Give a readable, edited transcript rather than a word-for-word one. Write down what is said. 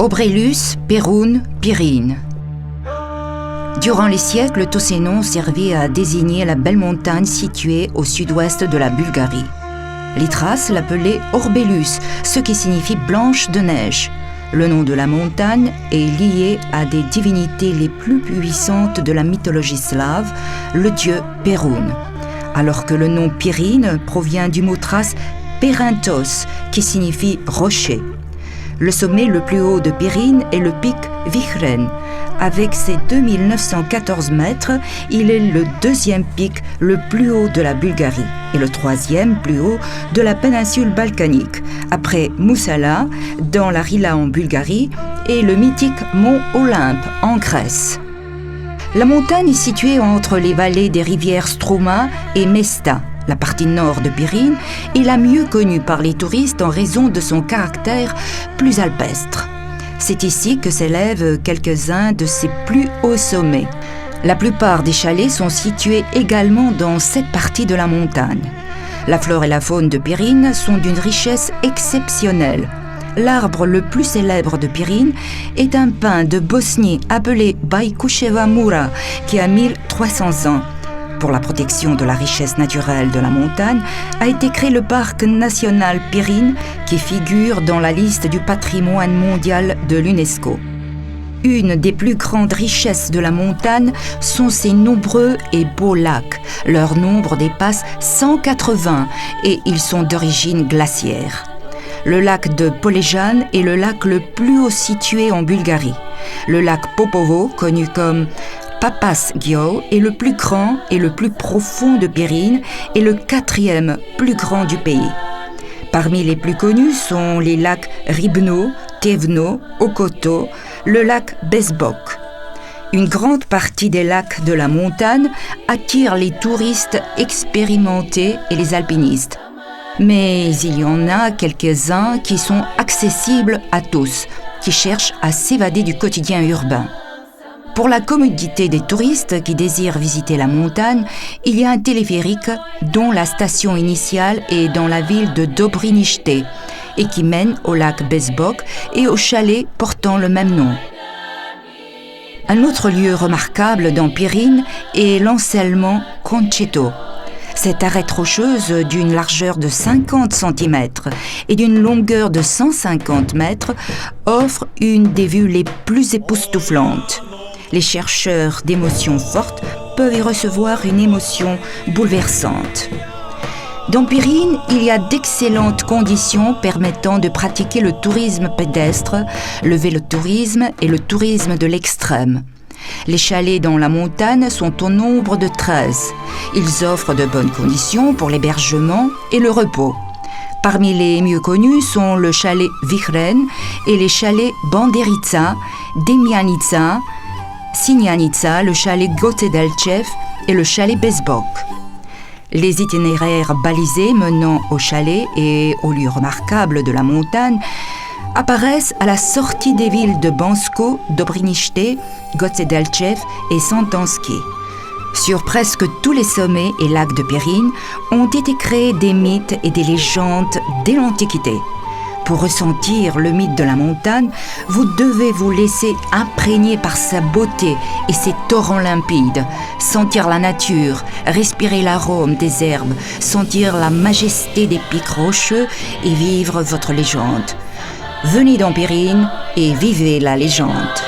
Obrelus, Péroun, Pyrine. Durant les siècles, tous ces noms servaient à désigner la belle montagne située au sud-ouest de la Bulgarie. Les Thraces l'appelaient Orbelus, ce qui signifie blanche de neige. Le nom de la montagne est lié à des divinités les plus puissantes de la mythologie slave, le dieu Péroun, alors que le nom Pyrine provient du mot thrace Perinthos, qui signifie rocher. Le sommet le plus haut de Pyrine est le pic Vihren. Avec ses 2914 mètres, il est le deuxième pic le plus haut de la Bulgarie et le troisième plus haut de la péninsule balkanique, après Moussala, dans la Rila en Bulgarie, et le mythique mont Olympe en Grèce. La montagne est située entre les vallées des rivières Strouma et Mesta. La partie nord de Pyrine est la mieux connue par les touristes en raison de son caractère plus alpestre. C'est ici que s'élèvent quelques-uns de ses plus hauts sommets. La plupart des chalets sont situés également dans cette partie de la montagne. La flore et la faune de Pyrine sont d'une richesse exceptionnelle. L'arbre le plus célèbre de Pyrine est un pin de Bosnie appelé Baïkoucheva Mura qui a 1300 ans. Pour la protection de la richesse naturelle de la montagne, a été créé le parc national Pyrine qui figure dans la liste du patrimoine mondial de l'UNESCO. Une des plus grandes richesses de la montagne sont ses nombreux et beaux lacs. Leur nombre dépasse 180 et ils sont d'origine glaciaire. Le lac de Polejan est le lac le plus haut situé en Bulgarie. Le lac Popovo, connu comme Papasgio, est le plus grand et le plus profond de Pyrine et le quatrième plus grand du pays. Parmi les plus connus sont les lacs Ribno, Tevno, Okoto, le lac Bezbok. Une grande partie des lacs de la montagne attire les touristes expérimentés et les alpinistes. Mais il y en a quelques-uns qui sont accessibles à tous, qui cherchent à s'évader du quotidien urbain. Pour la commodité des touristes qui désirent visiter la montagne, il y a un téléphérique dont la station initiale est dans la ville de Dobrinište et qui mène au lac Bezbok et au chalet portant le même nom. Un autre lieu remarquable dans Pyrine est l'enseignement Conceto. Cette arête rocheuse d'une largeur de 50 cm et d'une longueur de 150 mètres offre une des vues les plus époustouflantes. Les chercheurs d'émotions fortes peuvent y recevoir une émotion bouleversante. Dans Pyrine, il y a d'excellentes conditions permettant de pratiquer le tourisme pédestre, le vélotourisme et le tourisme de l'extrême. Les chalets dans la montagne sont au nombre de 13. Ils offrent de bonnes conditions pour l'hébergement et le repos. Parmi les mieux connus sont le chalet Vihren et les chalets Banderica, Demianica, Sinjanica, le chalet Gocedelchev et le chalet Bezbok. Les itinéraires balisés menant au chalet et aux lieux remarquables de la montagne apparaissent à la sortie des villes de Bansko, Dobrinište, Gocedelchev et Santanski. Sur presque tous les sommets et lacs de Pyrine ont été créés des mythes et des légendes dès l'Antiquité. Pour ressentir le mythe de la montagne, vous devez vous laisser imprégner par sa beauté et ses torrents limpides, sentir la nature, respirer l'arôme des herbes, sentir la majesté des pics rocheux et vivre votre légende. Venez dans Pyrine et vivez la légende.